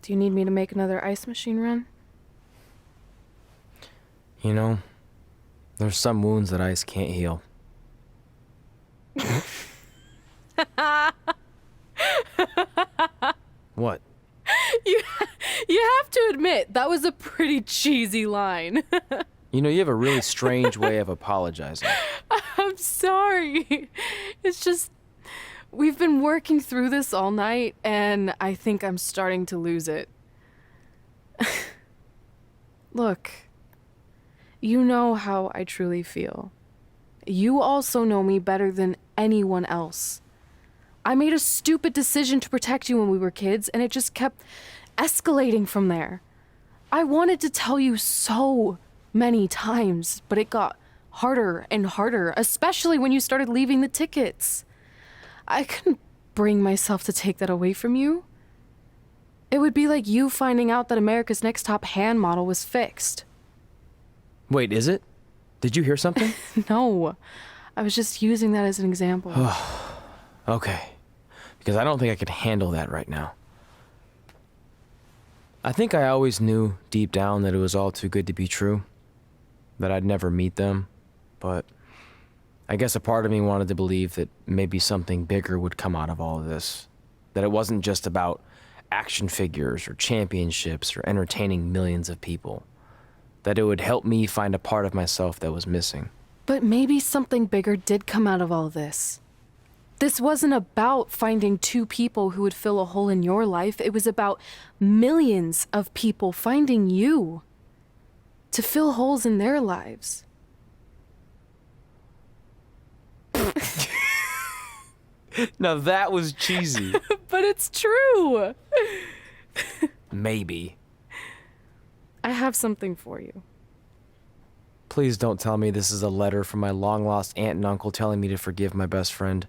Do you need me to make another ice machine run? You know, there's some wounds that ice can't heal. What? You, you have to admit, that was a pretty cheesy line. You know, you have a really strange way of apologizing. I'm sorry. It's just, we've been working through this all night, and I think I'm starting to lose it. Look, you know how I truly feel. You also know me better than anyone else. I made a stupid decision to protect you when we were kids, and it just kept escalating from there. I wanted to tell you so many times, but it got harder and harder, especially when you started leaving the tickets. I couldn't bring myself to take that away from you. It would be like you finding out that America's Next Top Hand model was fixed. Wait, is it? Did you hear something? No, I was just using that as an example. Okay, because I don't think I could handle that right now. I think I always knew deep down that it was all too good to be true, that I'd never meet them, but I guess a part of me wanted to believe that maybe something bigger would come out of all of this, that it wasn't just about action figures or championships or entertaining millions of people, that it would help me find a part of myself that was missing. But maybe something bigger did come out of all this. This wasn't about finding two people who would fill a hole in your life. It was about millions of people finding you to fill holes in their lives. Now that was cheesy. But it's true. Maybe. I have something for you. Please don't tell me this is a letter from my long-lost aunt and uncle telling me to forgive my best friend.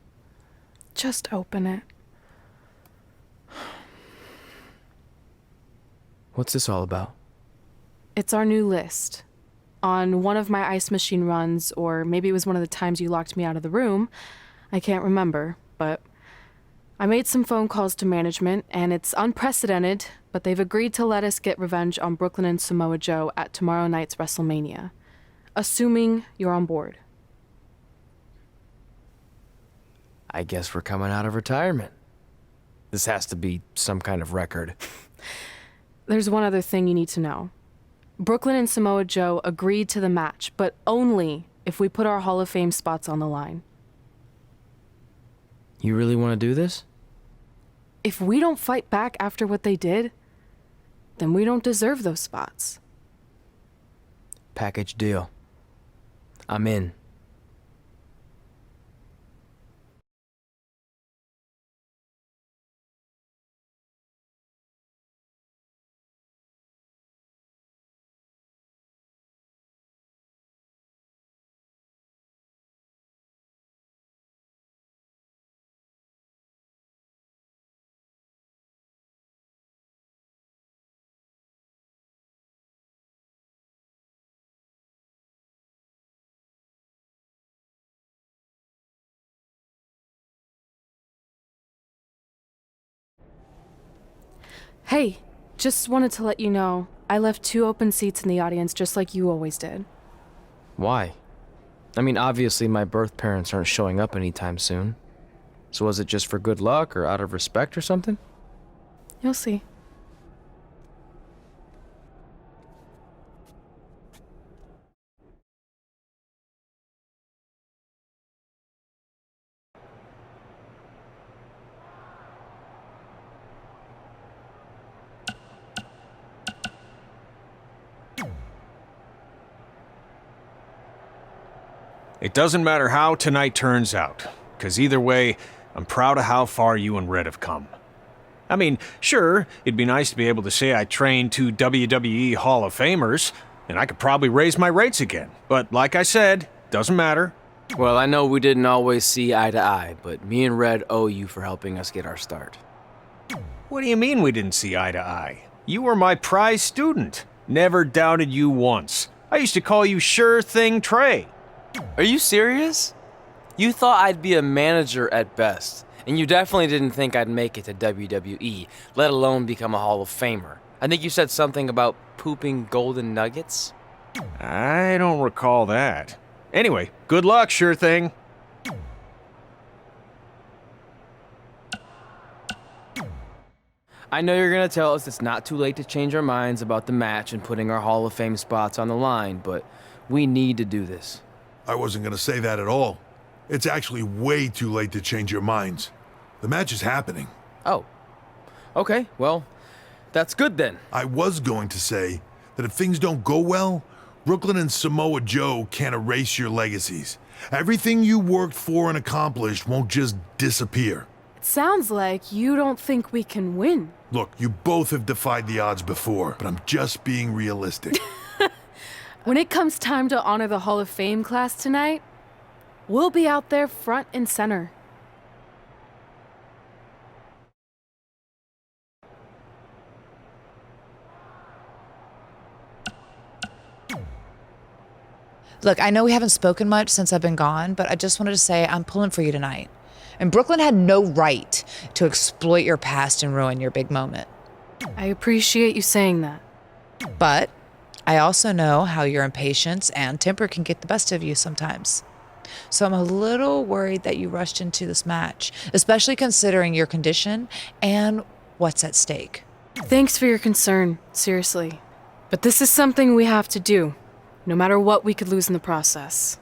Just open it. What's this all about? It's our new list. On one of my ice machine runs, or maybe it was one of the times you locked me out of the room. I can't remember, but I made some phone calls to management, and it's unprecedented, but they've agreed to let us get revenge on Brooklyn and Samoa Joe at tomorrow night's WrestleMania. Assuming you're on board. I guess we're coming out of retirement. This has to be some kind of record. There's one other thing you need to know. Brooklyn and Samoa Joe agreed to the match, but only if we put our Hall of Fame spots on the line. You really want to do this? If we don't fight back after what they did, then we don't deserve those spots. Package deal. I'm in. Hey, just wanted to let you know, I left 2 open seats in the audience just like you always did. Why? I mean, obviously my birth parents aren't showing up anytime soon. So was it just for good luck or out of respect or something? You'll see. It doesn't matter how tonight turns out, because either way, I'm proud of how far you and Red have come. I mean, sure, it'd be nice to be able to say I trained 2 WWE Hall of Famers, and I could probably raise my rates again. But like I said, doesn't matter. Well, I know we didn't always see eye to eye, but me and Red owe you for helping us get our start. What do you mean we didn't see eye to eye? You were my prize student. Never doubted you once. I used to call you Sure Thing Trey. Are you serious? You thought I'd be a manager at best, And you definitely didn't think I'd make it to WWE, let alone become a Hall of Famer. I think you said something about pooping golden nuggets? I don't recall that. Anyway, good luck, sure thing. I know you're gonna tell us it's not too late to change our minds about the match and putting our Hall of Fame spots on the line, but we need to do this. I wasn't gonna say that at all. It's actually way too late to change your minds. The match is happening. Oh. Okay, well, that's good then. I was going to say that if things don't go well, Brooklyn and Samoa Joe can't erase your legacies. Everything you worked for and accomplished won't just disappear. It sounds like you don't think we can win. Look, you both have defied the odds before, but I'm just being realistic. When it comes time to honor the Hall of Fame class tonight, we'll be out there front and center. Look, I know we haven't spoken much since I've been gone, but I just wanted to say I'm pulling for you tonight. And Brooklyn had no right to exploit your past and ruin your big moment. I appreciate you saying that. But I also know how your impatience and temper can get the best of you sometimes. So I'm a little worried that you rushed into this match, especially considering your condition and what's at stake. Thanks for your concern, seriously. But this is something we have to do, no matter what we could lose in the process.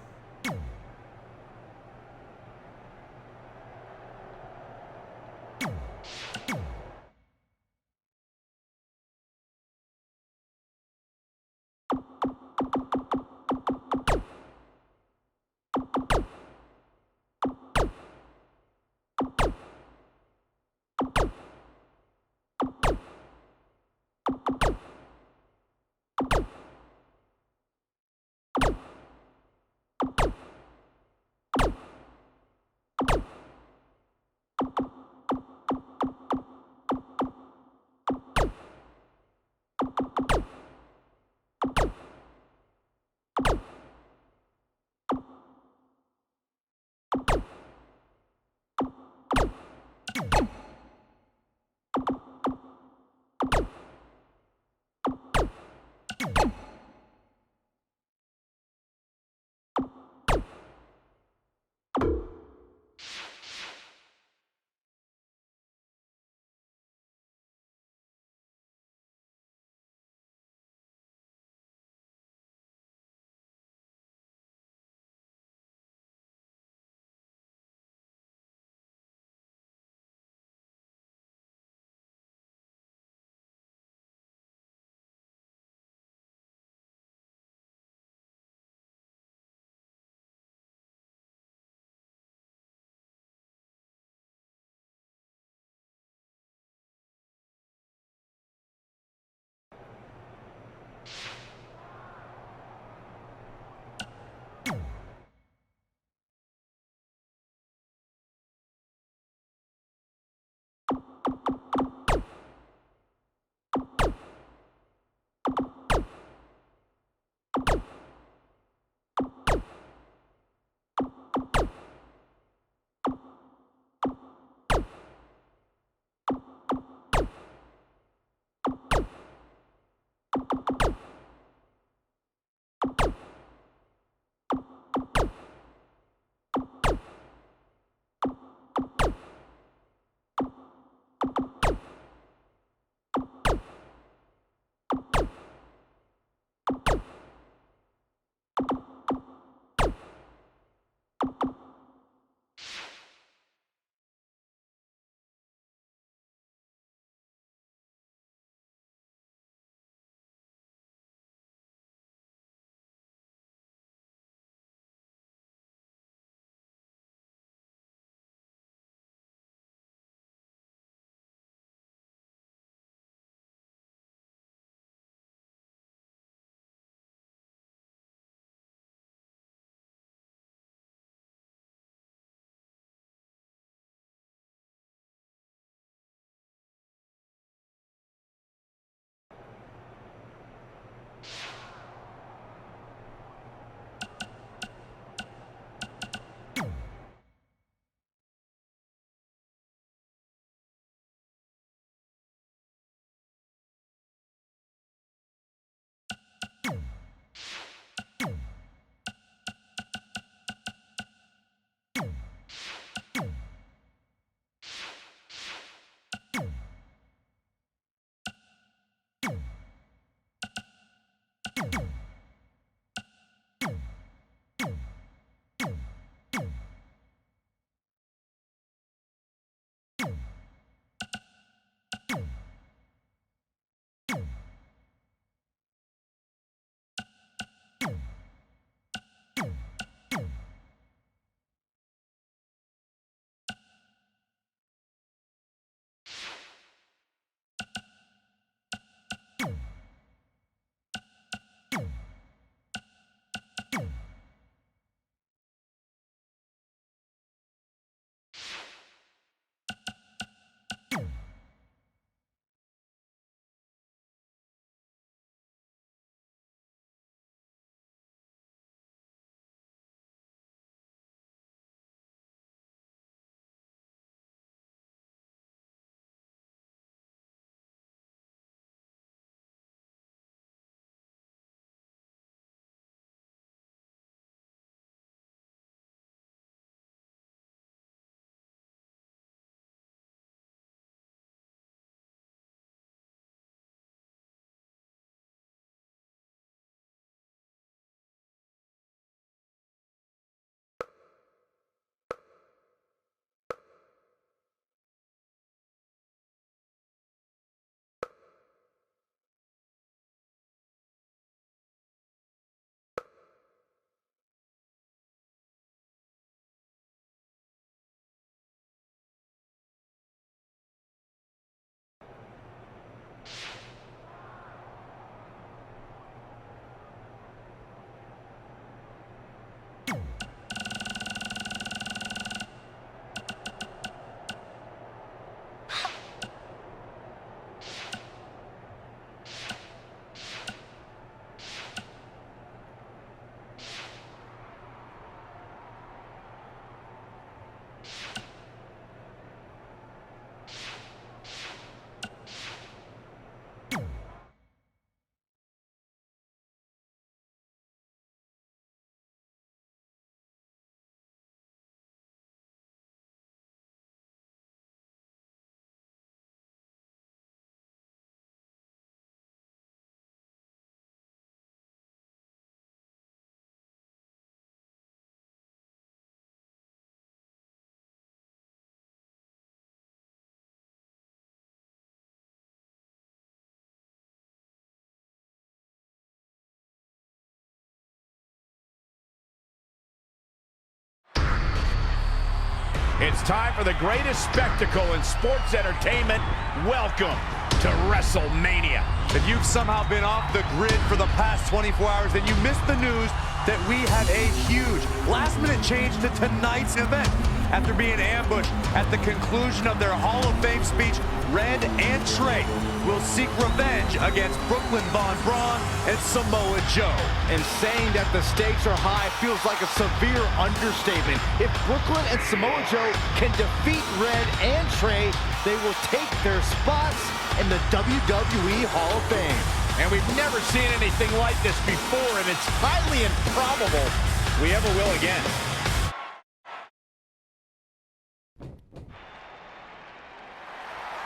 It's time for the greatest spectacle in sports entertainment. Welcome to WrestleMania. If you've somehow been off the grid for the past 24 hours, then you missed the news that we have a huge last-minute change to tonight's event. After being ambushed at the conclusion of their Hall of Fame speech, Red and Trey will seek revenge against Brooklyn Von Braun and Samoa Joe. And saying that the stakes are high feels like a severe understatement. If Brooklyn and Samoa Joe can defeat Red and Trey, they will take their spots in the WWE Hall of Fame. And we've never seen anything like this before, and it's highly improbable we ever will again.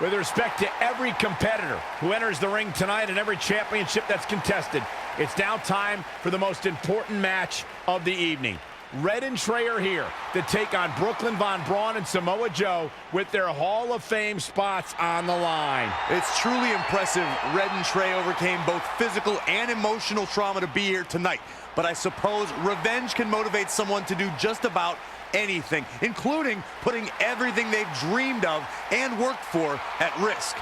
With respect to every competitor who enters the ring tonight and every championship that's contested, it's now time for the most important match of the evening. Red and Trey are here to take on Brooklyn Von Braun and Samoa Joe with their Hall of Fame spots on the line. It's truly impressive Red and Trey overcame both physical and emotional trauma to be here tonight. But I suppose revenge can motivate someone to do just about anything, including putting everything they've dreamed of and worked for at risk.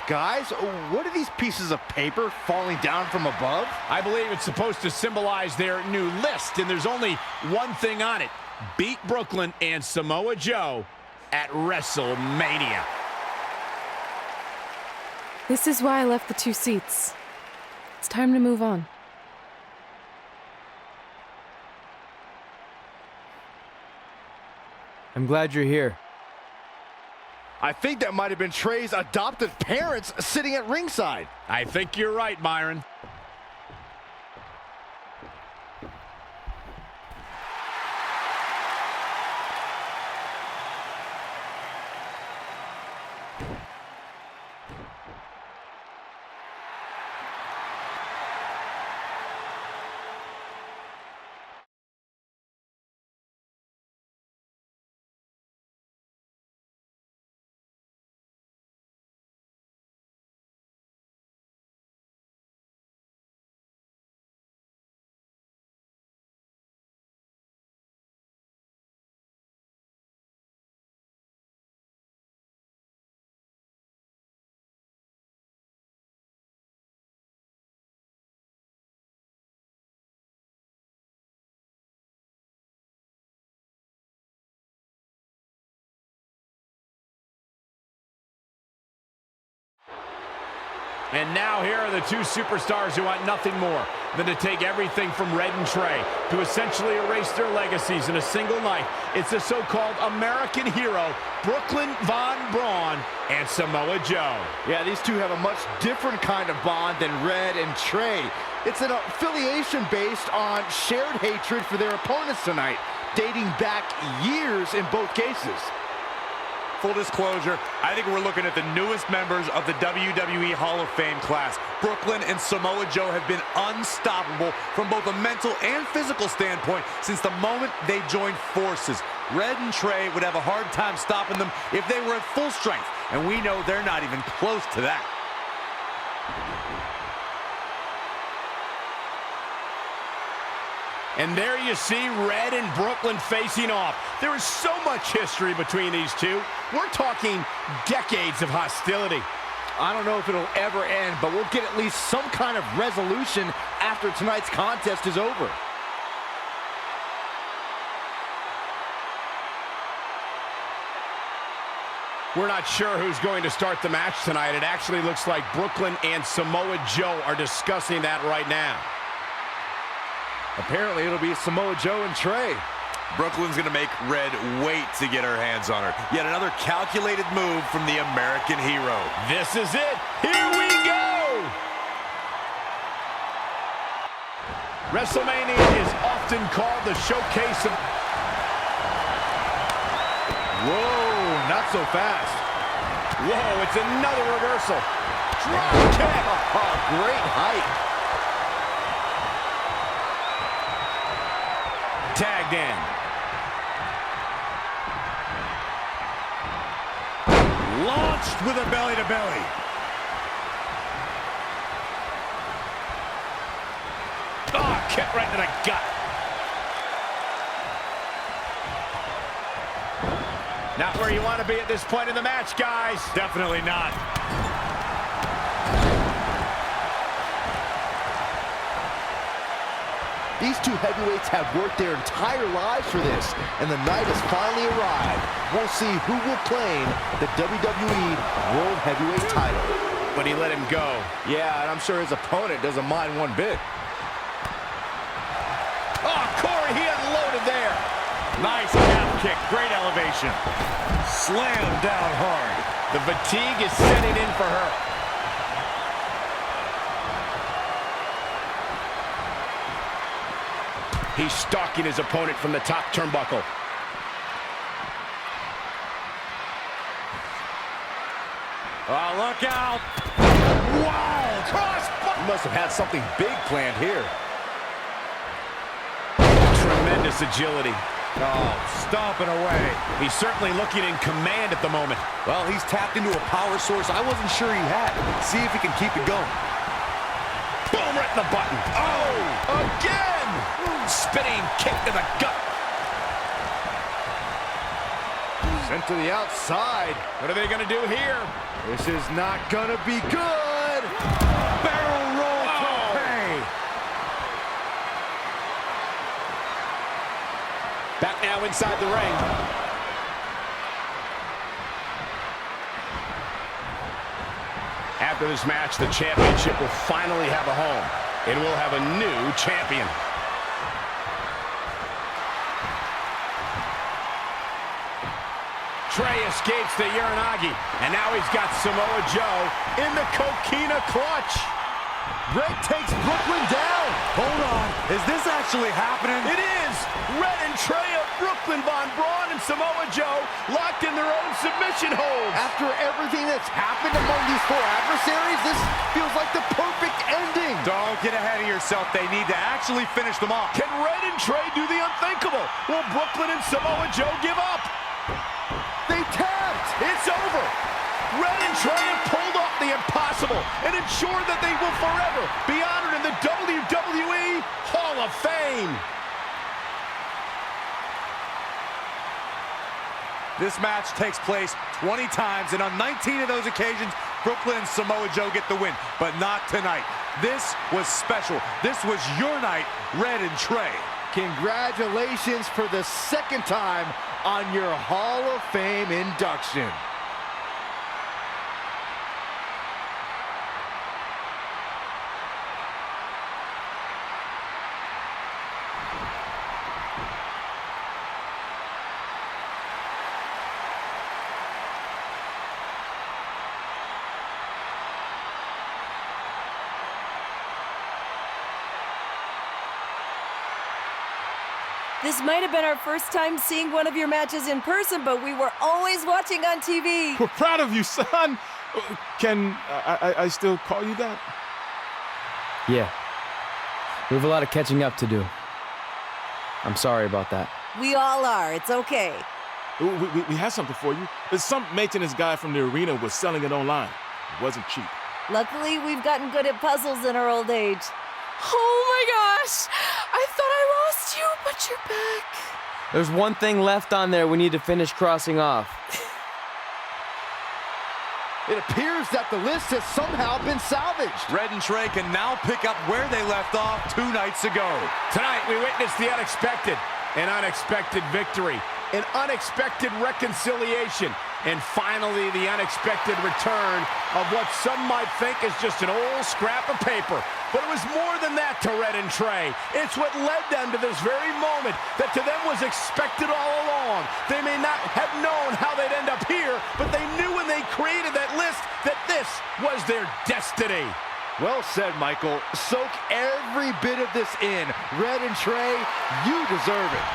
Guys, what are these pieces of paper falling down from above? I believe it's supposed to symbolize their new list, and there's only one thing on it. Beat Brooklyn and Samoa Joe at WrestleMania. This is why I left the 2 seats. It's time to move on. I'm glad you're here. I think that might have been Trey's adopted parents sitting at ringside. I think you're right, Byron. And now here are the 2 superstars who want nothing more than to take everything from Red and Trey to essentially erase their legacies in a single night. It's the so-called American hero, Brooklyn Von Braun and Samoa Joe. Yeah, these two have a much different kind of bond than Red and Trey. It's an affiliation based on shared hatred for their opponents tonight, dating back years in both cases. Full disclosure, I think we're looking at the newest members of the WWE Hall of Fame class. Brooklyn and Samoa Joe have been unstoppable from both a mental and physical standpoint since the moment they joined forces. Red and Trey would have a hard time stopping them if they were at full strength, and we know they're not even close to that. And there you see Red and Brooklyn facing off. There is so much history between these two. We're talking decades of hostility. I don't know if it'll ever end, but we'll get at least some kind of resolution after tonight's contest is over. We're not sure who's going to start the match tonight. It actually looks like Brooklyn and Samoa Joe are discussing that right now. Apparently, it'll be Samoa Joe and Trey. Brooklyn's going to make Red wait to get her hands on her. Yet another calculated move from the American hero. This is it. Here we go. WrestleMania is often called the showcase of... Whoa, not so fast. Whoa, it's another reversal. Drop kick. Oh, great height. Tagged in. Launched with a belly-to-belly. Oh, kick right to the gut. Not where you want to be at this point in the match, guys. Definitely not. These two heavyweights have worked their entire lives for this, and the night has finally arrived. We'll see who will claim the WWE World Heavyweight title. But he let him go. Yeah, and I'm sure his opponent doesn't mind one bit. Oh, Corey, he unloaded there. Nice calf kick, great elevation. Slam down hard. The fatigue is setting in for her. He's stalking his opponent from the top turnbuckle. Oh, look out. Wow, cross. He must have had something big planned here. Tremendous agility. Oh, stomping away. He's certainly looking in command at the moment. Well, he's tapped into a power source I wasn't sure he had. See if he can keep it going. Boom, right in the button. Oh, again! Spinning kick to the gut. Sent to the outside. What are they going to do here? This is not gonna be good. Barrel roll to pay. Back now inside the ring. After this match, the championship will finally have a home. It will have a new champion. Trey escapes the Uranagi, and now he's got Samoa Joe in the Coquina clutch. Red takes Brooklyn down. Hold on, is this actually happening? It is! Red and Trey of Brooklyn, Von Braun and Samoa Joe locked in their own submission holds. After everything that's happened among these four adversaries, this feels like the perfect ending. Don't get ahead of yourself. They need to actually finish them off. Can Red and Trey do the unthinkable? Will Brooklyn and Samoa Joe give up? They tapped. It's over. Red and Trey have pulled off the impossible and ensured that they will forever be honored in the WWE Hall of Fame. This match takes place 20 times, and on 19 of those occasions, Brooklyn and Samoa Joe get the win, but not tonight. This was special. This was your night, Red and Trey. Congratulations for the second time on your Hall of Fame induction. This might have been our first time seeing one of your matches in person, but we were always watching on TV. We're proud of you, son. Can I still call you that? Yeah. We have a lot of catching up to do. I'm sorry about that. We all are. It's okay. We had something for you. Some maintenance guy from the arena was selling it online. It wasn't cheap. Luckily, we've gotten good at puzzles in our old age. Oh my gosh! I thought I lost you, but you're back. There's one thing left on there we need to finish crossing off. It appears that the list has somehow been salvaged. Red and Trey can now pick up where they left off 2 nights ago. Tonight, we witnessed the unexpected, an unexpected victory, an unexpected reconciliation, and finally the unexpected return of what some might think is just an old scrap of paper. But it was more than that to Red and Trey. It's what led them to this very moment that to them was expected all along. They may not have known how they'd end up here, but they knew when they created that list that this was their destiny. Well said, Michael. Soak every bit of this in. Red and Trey, you deserve it.